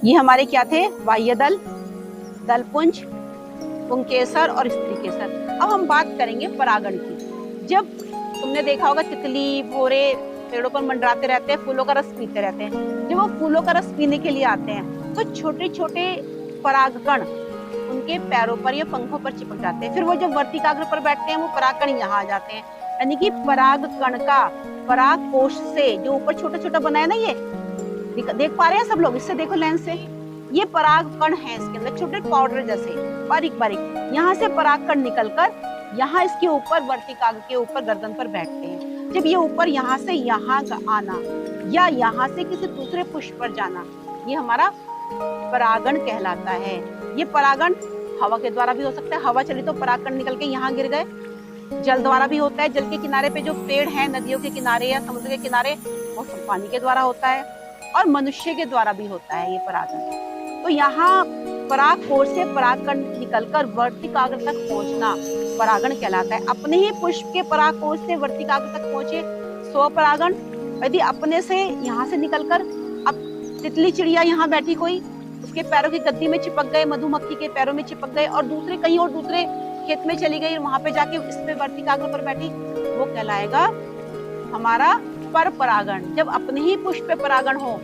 ये हमारे क्या थे? बाह्य दल, दलपुंज, पुंकेसर और स्त्री केसर। अब हम बात करेंगे परागण की। जब तुमने देखा होगा तितली, भौरे पेड़ों पर मंडराते रहते हैं, फूलों का रस पीते रहते हैं। जब वो फूलों का रस पीने के लिए आते हैं तो छोटे छोटे परागकण उनके पैरों पर या पंखों पर चिपक जाते हैं। फिर वो जब वर्तिकाग्र पर बैठते हैं वो परागकण यहाँ आ जाते हैं। यानी कि परागकण का पराग कोश से जो ऊपर छोटा छोटा बना है ना, ये देख पा रहे हैं सब लोग? इससे देखो लेंस से, ये परागकण है, इसके अंदर छोटे पाउडर जैसे बारीक बारीक। यहाँ से परागकण निकलकर यहाँ इसके ऊपर वर्तिकाग्र के ऊपर गर्दन पर बैठते हैं। जब ये ऊपर यहाँ से यहाँ आना या यहाँ से किसी दूसरे पुष्प पर जाना, ये हमारा परागण कहलाता है। ये परागण हवा के द्वारा भी हो सकता है, हवा चली तो परागकण निकल के यहाँ गिर गए। जल द्वारा भी होता है, जल के किनारे पे जो पेड़ हैं नदियों के किनारे या समुद्र के किनारे, वो पानी के द्वारा होता है। और मनुष्य के द्वारा भी होता है ये परागण। तो यहाँ परागकोश से परागकण निकलकर वर्तिकाग्र तक पहुंचना परागण कहलाता है। अपने ही पुष्प के परागकोश से वर्तिकाग्र तक पहुंचे स्वपरागण। यदि अपने से यहाँ से निकलकर, अब तितली चिड़िया यहाँ बैठी कोई, उसके पैरों की गद्दी में चिपक गए, मधुमक्खी के पैरों में चिपक गए और दूसरे कहीं और दूसरे खेत में चली गई, वहां पे जाके इस पे वर्तिकाग्र पर बैठी, वो कहलाएगा हमारा पर परागण। जब अपने ही पुष्प पे परागण हो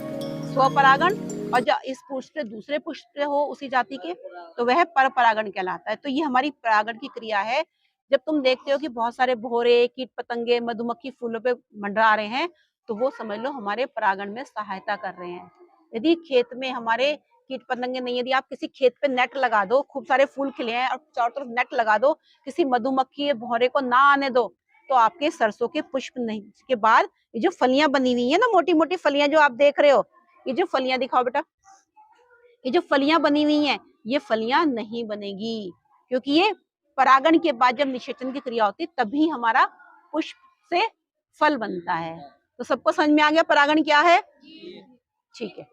स्वपरागण, और जब इस पुष्प से दूसरे पुष्प पे हो उसी जाति के, तो वह पर परागण कहलाता है। तो ये हमारी परागण की क्रिया है। जब तुम देखते हो कि बहुत सारे भौरे, कीट पतंगे, मधुमक्खी फूलों पे मंडरा रहे हैं, तो वो समझ लो हमारे परागण में सहायता कर रहे हैं। यदि खेत में हमारे कीट पतंगे नहीं, यदि आप किसी खेत पे नेट लगा दो, खूब सारे फूल खिले हैं और चारों तरफ नेट लगा दो, किसी मधुमक्खी या भौरे को ना आने दो, तो आपके सरसों के पुष्प नहीं के बाद ये जो फलियां बनी हुई है ना, मोटी मोटी फलियां जो आप देख रहे हो, ये जो फलियां दिखाओ बेटा, ये जो फलियां बनी हुई हैं, ये फलियां नहीं बनेगी, क्योंकि ये परागण के बाद जब निषेचन की क्रिया होती तभी हमारा पुष्प से फल बनता है। तो सबको समझ में आ गया परागण क्या है? ठीक है।